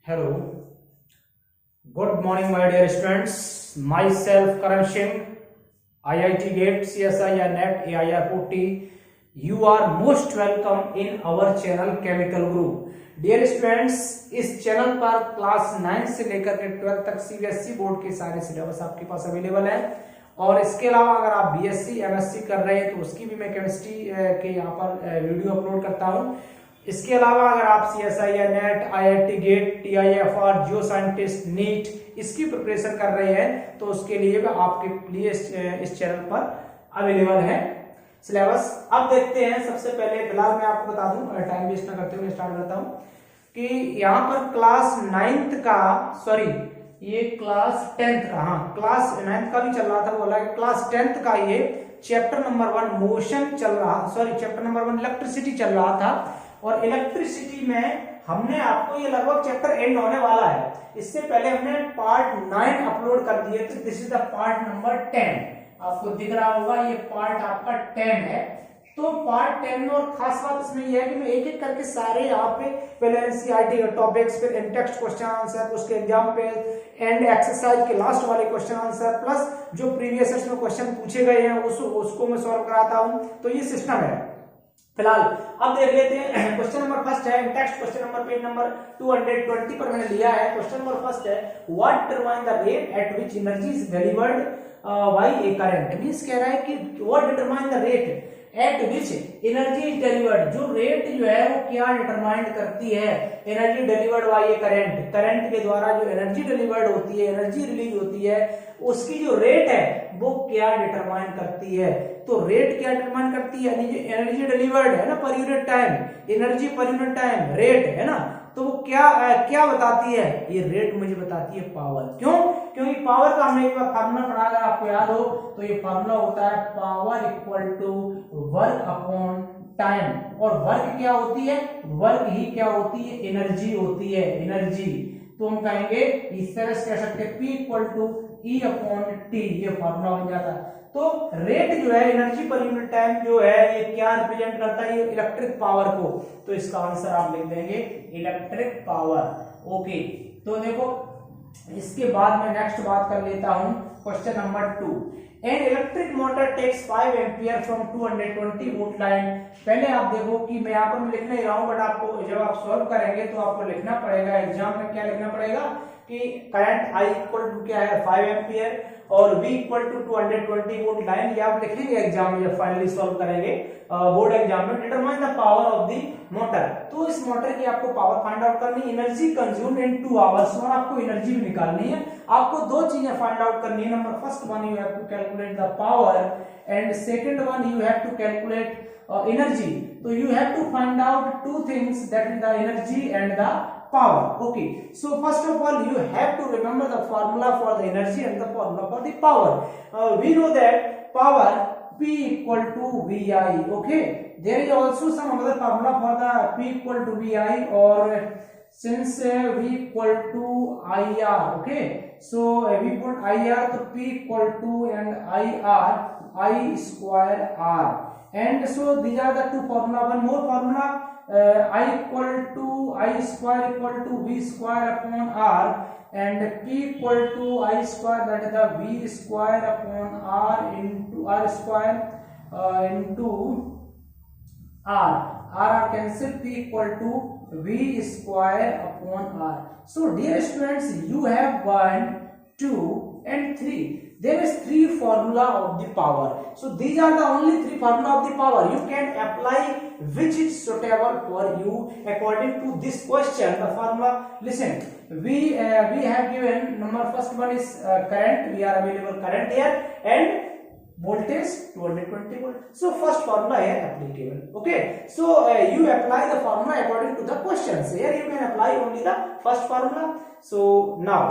Hello, good morning, my dear students. Myself, Karan Singh, IIT GATE, CSIR NET, AIR 40. You are most welcome in our channel Chemical Group. Dear students, इस channel पर class 9 से लेकर के 12 तक CBSE board के सारे syllabus आपके पास available है। और इसके अलावा अगर आप बीएससी एमएससी कर रहे हैं तो उसकी भी मैं केमिस्ट्री के यहाँ पर वीडियो अपलोड करता हूँ। इसके अलावा अगर आप CSIR NET, IIT GATE, TIFR, geo scientist, NEET इसकी प्रिपरेशन कर रहे हैं तो उसके लिए भी आपके लिए इस चैनल पर अवेलेबल है सिलेबस। अब देखते हैं, सबसे पहले फिलहाल मैं आपको बता दूं, टाइम वेस्ट ना करते हुए स्टार्ट करता हूं कि यहाँ पर क्लास 9th का, सॉरी ये क्लास 10th का, हाँ क्लास 9th का भी चल रहा था, बोला क्लास 10th का ये चैप्टर नंबर 1 मोशन चल रहा, सॉरी चैप्टर नंबर 1 इलेक्ट्रिसिटी चल रहा था। और इलेक्ट्रिसिटी में हमने आपको ये लगभग चैप्टर एंड होने वाला है, इससे पहले हमने पार्ट 9 अपलोड कर दिए थे। This is the part number 10, आपको दिख रहा होगा ये पार्ट आपका 10 है। तो पार्ट 10 में और खास बात इसमें यह है कि मैं एक एक करके सारे यहाँ पे पहले एनसीईआरटी के टॉपिक्स, फिर इन टेक्स्ट क्वेश्चन आंसर, उसके एग्जाम्पल एंड एक्सरसाइज के लास्ट वाले क्वेश्चन आंसर, प्लस जो प्रीवियस ईयर में क्वेश्चन पूछे गए हैं उसको मैं सॉल्व कराता हूँ। तो ये सिस्टम है फिलहाल। अब देख लेते हैं, क्वेश्चन नंबर फर्स्ट है text question number page number 220 पर मैंने लिया है। क्वेश्चन नंबर फर्स्ट है what determine the rate at which energy is delivered by A current. Means कह रहा है कि what determine the rate at which energy is delivered, जो रेट जो है वो क्या डिटरमाइन करती है energy delivered by A current. Current के द्वारा जो एनर्जी डिलीवर्ड होती है, एनर्जी रिलीज होती है, उसकी जो रेट है वो क्या डिटरमाइन करती है। तो रेट क्या डिटरमाइन करती है, एनर्जी डिलीवर्ड है ना per unit time, energy per unit time rate है ना, तो वो क्या बताती है, ये रेट मुझे बताती है पावर। क्यों? क्योंकि पावर का हमने एक बार फार्मूला पढ़ा, अगर आपको याद हो तो ये फार्मूला होता है power equal to work upon time. और वर्क क्या होती है, वर्क ही क्या होती है, एनर्जी होती है, एनर्जी। तो हम कहेंगे इस तरह से कह सकते हैं P equal to E upon T, ये फार्मूला बन जाता है। तो रेट जो है एनर्जी पर यूनिट टाइम जो है ये क्या रिप्रेजेंट करता है, ये इलेक्ट्रिक पावर को। तो इसका आंसर आप लिख देंगे इलेक्ट्रिक पावर। ओके, तो देखो इसके बाद मैं नेक्स्ट बात कर लेता हूं question number 2। An electric motor takes 5 ampere from 220 volt line. पहले आप देखो कि मैं यहाँ पर लिख नहीं रहा हूं, बट आपको जब आप सॉल्व करेंगे तो आपको लिखना पड़ेगा, एग्जाम में क्या लिखना पड़ेगा कि करंट I इक्वल टू क्या है 5 एम्पियर और V equal to 220 volt line. ये आप लिखेंगे एग्जाम में जब फाइनली सॉल्व करेंगे बोर्ड एग्जाम में। Determine the power of the motor, तो इस मोटर की आपको पावर फाइंड आउट करनी, एनर्जी कंज्यूम्ड इन 2 आवर्स, और आपको एनर्जी भी निकालनी है। आपको दो चीजें फाइंड आउट करनी है। Number first one you have to calculate the power and second one you have to calculate energy. So you have to find out two things, that is the energy and the power. Okay, so first of all you have to remember the formula for the energy and the formula for the power. We know that power P equal to VI. Okay, there is also some other formula for the P equal to VI, or since V equal to IR. Okay, so we put IR, so P equal to and IR, I square R. And so these are the two formula. One more formula, I equal to I square equal to V square upon R, and P equal to I square, that is the V square upon R into R square into R. R cancel, P equal to V square upon R. So dear students, you have 1, 2 and 3. There is 3 formula of the power. So these are the only 3 formula of the power. You can apply which is suitable for you according to this question. The formula, listen, we have given number first one is current. We are available current here and voltage 220 volt. So first formula here applicable. Okay, so you apply the formula according to the questions. Here you can apply only the first formula. So now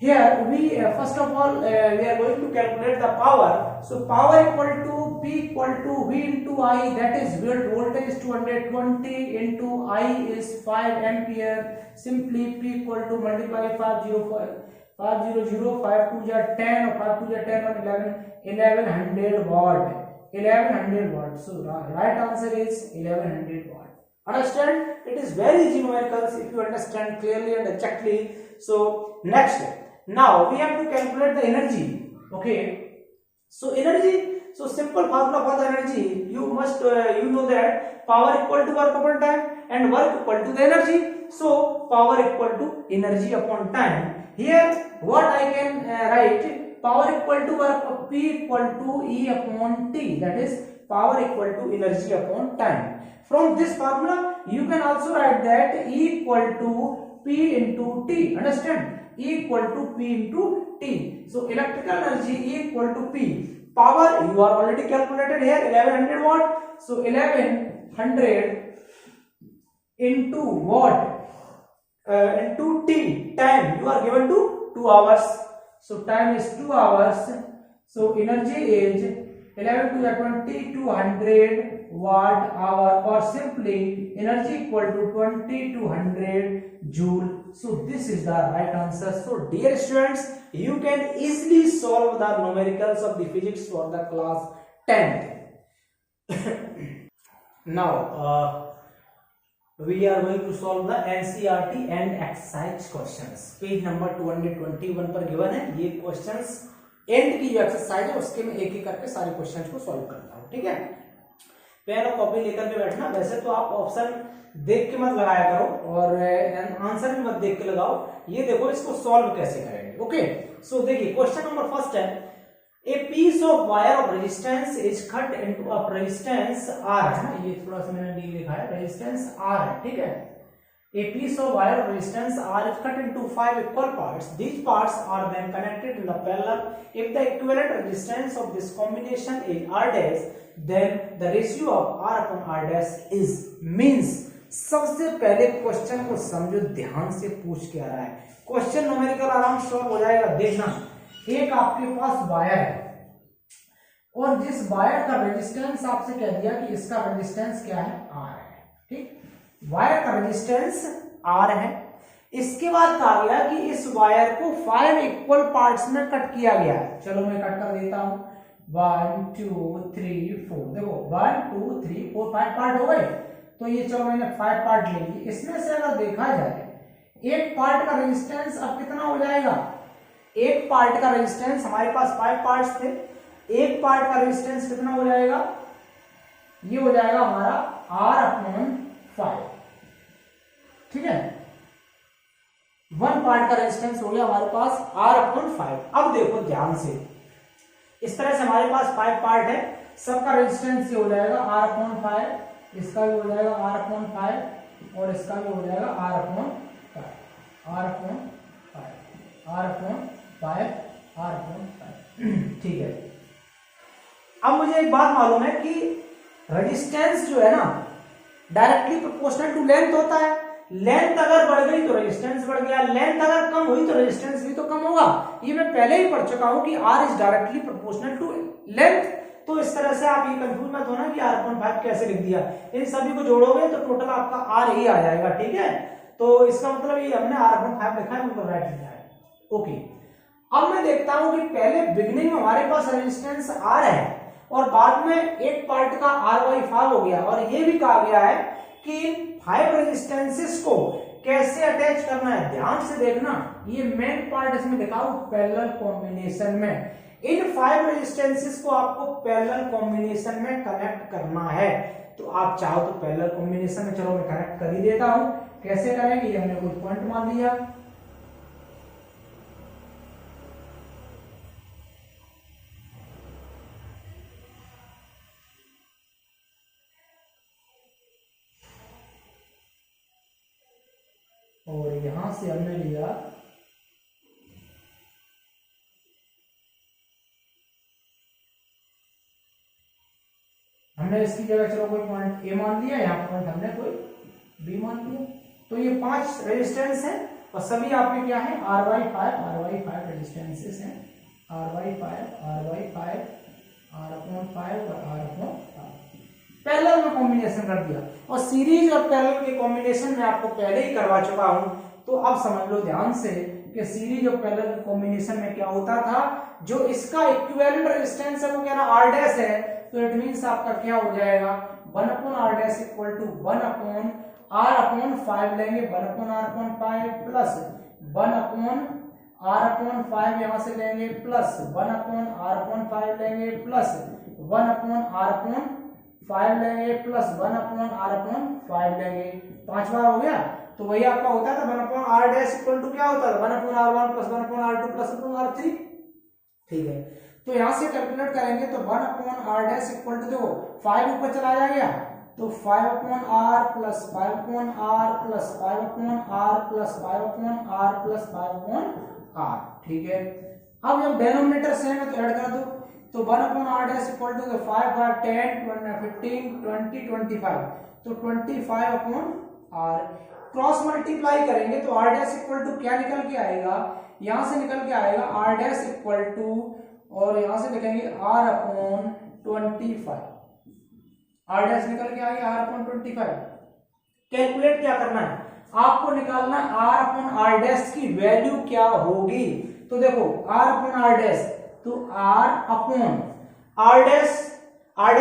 here we first of all we are going to calculate the power. So power equal to P equal to V into I, that is voltage is 220 into I is 5 ampere. Simply P equal to multiply 500 5 2 जा 10 और 5 2 जा 10 और 1100 watt. 1100 watt. So right answer is 1100 watt. Understand? It is very easy numericals if you understand clearly and exactly. So next, now we have to calculate the energy. Okay, so energy, so simple formula for the energy, you must you know that power equal to work upon time and work equal to the energy. So power equal to energy upon time. Here what I can write, power equal to work, P equal to E upon T, that is power equal to energy upon time. From this formula you can also write that E equal to P into T. Understand? E equal to P into T. So electrical energy E equal to P. Power you are already calculated here, 1100 watt. So 1100 into watt into T, time you are given to 2 hours. So time is 2 hours. So energy is 11 to the 20, 200 watt hour, or simply energy equal to 20 to 100 joule. So this is the right answer. So dear students, you can easily solve the numericals of the physics for the class 10th. Now we are going to solve the NCERT and exercise questions. Page number 221 पर given है ये questions. And की जो exercise है उसके में एक एक करके सारे क्वेश्चंस को सॉल्व करता हूँ, ठीक है। पेन और कॉपी लेकर के बैठना। वैसे तो आप ऑप्शन देख के मत लगाया करो और आंसर भी मत देख के लगाओ। ये देखो इसको सॉल्व कैसे करेंगे। ओके, सो देखिए क्वेश्चन नंबर फर्स्ट है, a piece of wire of resistance is cut into a resistance R, है ना, ये थोड़ा सा मैंने डी लिखा है, रेजिस्टेंस आर है, ठीक है। A piece of wire of resistance R is cut into 5 equal parts. These parts are then connected in the parallel. If the equivalent resistance of this combination is R dash, then the ratio of R upon R dash is means. सबसे पहले question को समझो, ध्यान से पूछ के आ रहा है क्वेश्चन, न्यूमेरिकल आराम से सॉल्व हो जाएगा। देखना, एक आपके पास वायर है और जिस वायर का रेजिस्टेंस आपसे कह दिया कि इसका रेजिस्टेंस क्या है, R है, ठीक। वायर का रेजिस्टेंस R है। इसके बाद कहा गया कि इस वायर को 5 इक्वल पार्ट्स में कट किया गया है। चलो मैं कट कर देता हूं, 1 2 3 4, देखो 1 2 3 4 5 पार्ट हो गए। तो ये चलो मैंने 5 पार्ट ले लिए। इसमें से अगर देखा जाए एक पार्ट का रेजिस्टेंस अब कितना हो जाएगा, एक पार्ट का रेजिस्टेंस, हमारे पास 5 पार्ट्स थे, एक पार्ट का रेजिस्टेंस कितना हो जाएगा, ये हो जाएगा हमारा R अपॉन 5, ठीक है। 1 पार्ट का रेजिस्टेंस हो गया हमारे पास R अपॉन 5। अब देखो ध्यान से, इस तरह से हमारे पास 5 पार्ट है, सबका रेजिस्टेंस ये हो जाएगा R अपॉन 5, इसका भी हो जाएगा R अपॉन 5 और इसका भी हो जाएगा R upon 5, R upon 5, R upon 5, R upon 5, ठीक है। अब मुझे एक बात मालूम है कि रेजिस्टेंस जो है ना डायरेक्टली प्रोपोर्शनल टू लेंथ होता है। लेंथ अगर बढ़ गई तो रेजिस्टेंस बढ़ गया, लेंथ अगर कम हुई तो रेजिस्टेंस भी तो कम होगा। ये मैं पहले ही पढ़ चुका हूं कि R इज डायरेक्टली प्रोपोर्शनल टू लेंथ। तो इस तरह से आप ये कंफ्यूज मत होना कि R अपॉन 5 कैसे लिख दिया। इन सभी को जोड़ोगे तो टोटल आपका R ही आ जाएगा, ठीक है। तो इसका मतलब ये हमने R अपॉन 5 लिखा है, मतलब राइट लिखा है। ओके, अब मैं देखता हूं कि पहले बिगिनिंग में हमारे पास रेजिस्टेंस R है और बाद में एक पार्ट का R/5 हो गया, और ये भी कहा गया है कि 5 रेजिस्टेंसेस को कैसे अटैच करना है। ध्यान से देखना, ये मेन पार्ट इसमें दिखाओ पैरेलल कॉम्बिनेशन में। इन 5 रेजिस्टेंसेस को आपको पैरेलल कॉम्बिनेशन में कनेक्ट करना है। तो आप चाहो तो पैरेलल कॉम्बिनेशन में, चलो मैं कनेक्ट कर ही देता हूं। कैसे करेंगे, ये हमने कोई पॉइंट मान लिया, और यहां से हमने लिया हमने इसकी जगह चलो कोई पॉइंट ए मान लिया, यहाँ पॉइंट हमने कोई बी मान लिया। तो ये 5 रेजिस्टेंस हैं और सभी आपके क्या है, R/5 रेजिस्टेंसेस हैं, R/5 R अपॉन 5 और R अपॉन 5। पैरेलल में कॉम्बिनेशन कर दिया, और सीरीज और पैरेलल के कॉम्बिनेशन में आपको पहले ही करवा चुका हूं। तो अब समझ लो ध्यान से कि सीरीज और पैरेलल कॉम्बिनेशन में क्या होता था, जो इसका इक्विवेलेंट रेजिस्टेंस है वो क्या ना R डैश है, तो इट मींस आपका क्या हो जाएगा 1 upon R dash equal to 1 upon R upon 5 लेंगे, 1 upon R upon 5 plus 1 upon R upon 5 यहां से लेंगे प्लस 1 अपॉन आर अपॉन 5 लेंगे प्लस 1 अपॉन आर अपॉन 5 लेंगे प्लस 1 अपॉन आर अपॉन 5 लेंगे। 5 बार हो गया। तो वही आपका होता है 1 upon R dash equal to क्या होता है 1 upon R one plus 1 upon R two plus 1 upon R three. ठीक है, तो यहां से कैलकुलेट करेंगे तो 1 upon R dash equal to देखो 5 ऊपर चला जाएगा तो 5 upon R plus 5 upon R plus 5 upon R plus 5 upon R plus 5 upon R. ठीक है, अब जब डेनोमिनेटर सेम है तो ऐड कर दो। तो 1 upon R dash equal to 5 बार 10 15 20 25 तो 25 अपॉन आर। क्रॉस मल्टीप्लाई करेंगे तो आर डैश इक्वल टू क्या निकल के आएगा, यहां से निकल के आएगा आर डैश इक्वल टू और यहां से लिखेंगे आर अपॉन 25। आर डैश निकल के आएगा आर अपॉन 25। कैलकुलेट क्या करना है आपको, निकालना आर अपॉन आर डैश की वैल्यू क्या होगी। तो देखो आर अपॉन आर डैश तो R upon R dash R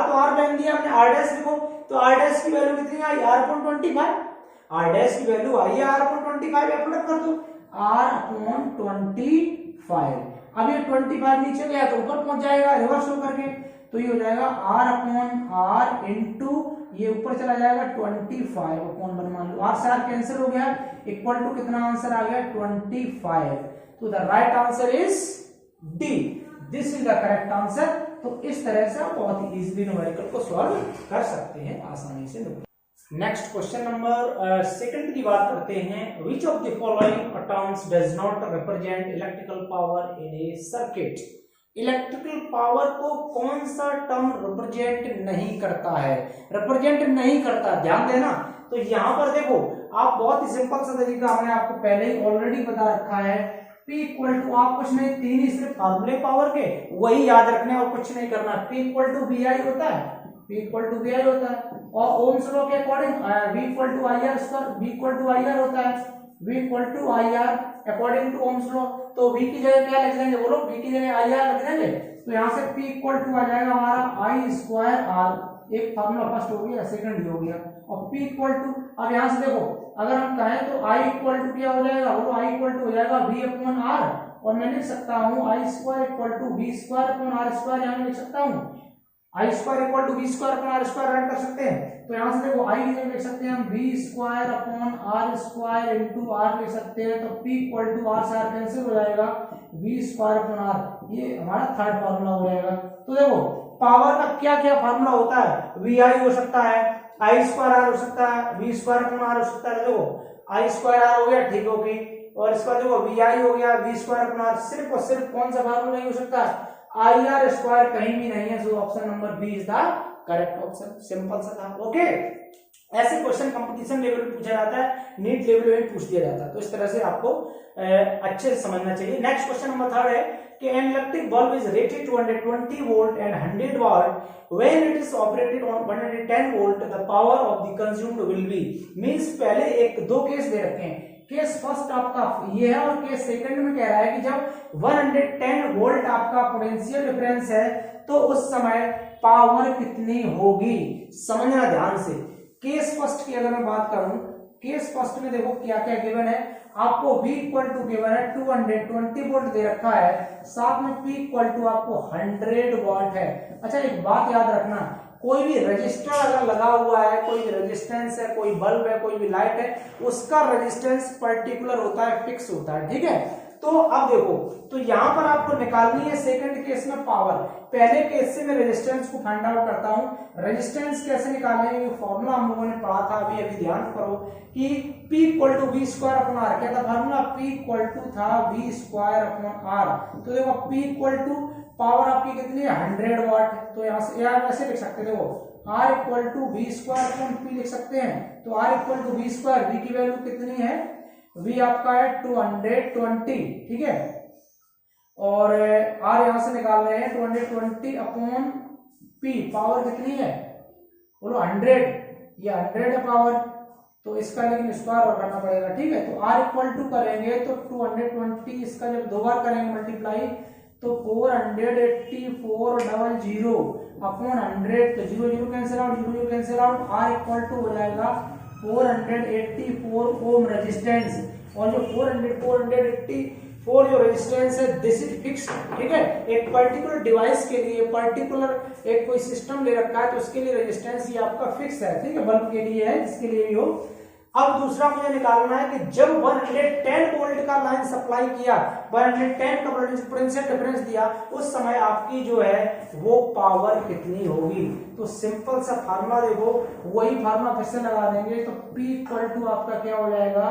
तो आर लेंगे दिया हमने, आर डैश लिखो तो आर डैश की वैल्यू कितनी आई आर अपॉन 25। आर डैश की वैल्यू आई है आर अपॉन 25, एप्लाई कर दो आर अपॉन 25। अब ये 25 नीचे गया तो ऊपर पहुंच जाएगा रिवर्स होकर के, तो ये हो जाएगा आर अपॉन आर इंटू ये ऊपर चला जाएगा 25 अपॉन 1 मान लो आर से आर कैंसिल हो गया इक्वल टू कितना आंसर आ गया 25। तो the right answer is D, this is the correct answer. तो इस तरह से आप बहुत ही इजीली न्यूमेरिकल को सॉल्व कर सकते हैं आसानी से। नेक्स्ट क्वेश्चन नंबर सेकंड की बात करते हैं। Which of the following terms does not represent electrical power in A circuit. Electrical power को कौन सा टर्म रिप्रेजेंट नहीं करता है, रिप्रेजेंट नहीं करता, ध्यान देना। तो यहां पर देखो आप बहुत ही सिंपल सा तरीका हमने आपको पहले ही ऑलरेडी बता रखा है, P इक्वल टू आप कुछ नहीं, तीन ही सिर्फ फार्मूले पावर के वही याद रखने और कुछ नहीं करना। P इक्वल टू VI होता है, P इक्वल टू VI होता है और ओम्स लॉ के according V equal to IR square, V equal to IR होता है, V equal to IR according to Ohm's law. तो V की जगह क्या लिख देंगे बोलो, V की जगह IR लिख देंगे। तो यहाँ से P इक्वल टू आ जाएगा हमारा I स्क्वायर R, एक फार्मूला फर्स्ट हो गया, सेकंड हो गया, और P इक्वल टू अब यहाँ से देखो अगर हम कहें तो I इक्वल टू क्या हो जाएगा बोलो, I इक्वल टू हो जाएगा V अपॉन R और मैं लिख सकता हूँ I square equal to V square upon R square, यहाँ लिख सकता हूँ I square equal to V square upon R square add कर सकते हैं। तो यहाँ से देखो I की जगह लिख सकते हैं हम V square upon R square into R लिख सकते हैं। तो P इक्वल टू R से R कैंसिल हो जाएगा, V स्क्वायर अपॉन R, ये हमारा थर्ड फार्मूला हो जाएगा। तो देखो पावर का क्या क्या फार्मूला होता है, VI हो सकता है, I स्क्वायर R हो सकता है, V स्क्वायर अपॉन R हो सकता है। देखो I स्क्वायर R हो गया, ठीक हो गई, और इसका देखो VI हो गया, V स्क्वायर अपॉन R। सिर्फ और सिर्फ कौन सा फार्मूला नहीं हो सकता, IR स्क्वायर कहीं भी नहीं है। So option number B is the correct option, simple सा था। ओके, ऐसे क्वेश्चन कंपटीशन लेवल पे पूछा जाता है, नीट लेवल में पूछ दिया जाता है, तो इस तरह से आपको अच्छे से समझना चाहिए। नेक्स्ट क्वेश्चन नंबर थर्ड है कि an electric bulb is rated to 120 volt and 100 watt when it is operated on 110 volt the power of the consumed will be. Means पहले एक दो केस दे रखे हैं, केस फर्स्ट आपका ये है और केस सेकंड में कह रहा है कि जब 110 वोल्ट आपका पोटेंशियल डिफरेंस है तो उस समय पावर कितनी होगी, समझना ध्यान से। केस फर्स्ट की अगर मैं बात करूं, केस फर्स्ट में देखो क्या क्या गिवन है आपको, V इक्वल टू गिवन है 220 वोल्ट दे रखा है, साथ में P इक्वल टू आपको 100 वॉट है। अच्छा एक बात याद रखना, कोई भी रजिस्टर अगर लगा हुआ है, कोई भी रेजिस्टेंस है, कोई बल्ब है, कोई भी लाइट है, उसका रेजिस्टेंस पर्टिकुलर होता है, फिक्स होता है, ठीक है। तो अब देखो, तो यहां पर आपको निकालनी है सेकंड केस में पावर। पहले केस से मैं रेजिस्टेंस को फाइंड आउट करता हूं। रेजिस्टेंस कैसे निकालेंगे, फॉर्मूला हम लोगों ने पढ़ा था, अभी ध्यान करो कि P equal to V square upon R, क्या था फॉर्मूला, P इक्वल टू था V स्क्वायर अपॉन R। तो देखो P इक्वल टू पावर आपकी कितनी है 100 वाट है, तो यहाँ से यार ऐसे लिख सकते हैं, देखो R equal to V square upon P लिख सकते हैं। तो R equal to V square, V की वैल्यू कितनी है, V आपका है 220, ठीक है, और R यहां से निकाल रहे हैं 220 अपॉन P, पावर कितनी है बोलो 100, ये 100 है पावर, तो इसका लेकिन स्क्वायर और करना पड़ेगा, ठीक है। तो R इक्वल टू करेंगे तो 220, इसका जब दो बार करेंगे मल्टीप्लाई तो 484 अपॉन 100, तो 0 0 cancel out, 0 0 cancel out, R equal to हो जाएगा 484 ओम रेजिस्टेंस, और जो 484 जो रेजिस्टेंस है दिस इज फिक्स, ठीक है। एक पर्टिकुलर डिवाइस के लिए पर्टिकुलर एक कोई सिस्टम ले रखा है तो उसके लिए रेजिस्टेंस ये आपका फिक्स है, ठीक है, बल्ब के लिए है, जिसके लिए भी हो। अब दूसरा मुझे निकालना है कि जब 110 वोल्ट का लाइन सप्लाई किया, 110 का पोटेंशियल डिफरेंस दिया, उस समय आपकी जो है वो पावर कितनी होगी। तो सिंपल सा फार्मूला देखो, वही फार्मूला फिर से लगा देंगे। तो P इक्वल टू आपका क्या हो जाएगा,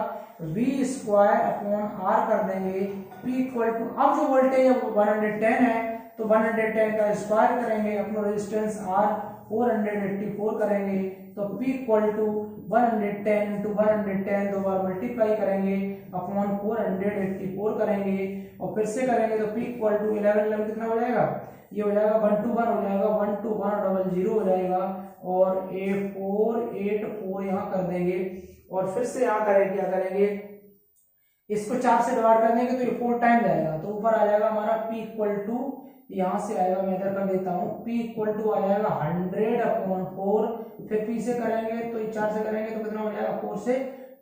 V स्क्वायर अपॉन R कर देंगे। P इक्वल टू, अब जो वोल्टेज है वो 110 है तो 110 का स्क्वायर करेंगे, अपना रेजिस्टेंस R 484 करेंगे, तो P इक्वल टू 110 इंटू 110 दो बार मल्टीप्लाई करेंगे अपॉन 484 करेंगे, और फिर से करेंगे तो P इक्वल टू 11 कितना हो जाएगा, ये हो जाएगा 121 हो जाएगा, 12100 हो जाएगा, और A484 यहाँ कर देंगे, और फिर से यहाँ करेंगे, क्या करेंगे, इसको 4 से डिवाइड कर देंगे तो ये 4 टाइम जाएगा, तो ऊपर आ जाएगा हमारा P इक्वल टू, यहां से आएगा, मैं इधर कर देता हूं, P इक्वल टू आ जाएगा 100/4, फिर P से करेंगे तो ये 4 से करेंगे तो कितना हो जाएगा, 4 से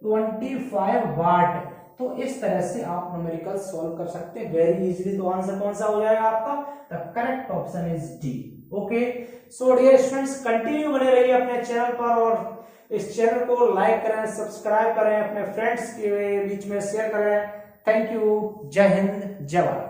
25 वाट। तो इस तरह से आप न्यूमेरिकल सॉल्व कर सकते हैं वेरी इजीली। तो आंसर कौन सा हो जाएगा आपका, the correct option is D. Okay, so dear students, continue बने रहिए अपने चैनल पर, और इस चैनल को लाइक करें, सब्सक्राइब करें, अपने फ्रेंड्स के बीच में शेयर करें। थैंक यू, जय हिंद, जय भारत।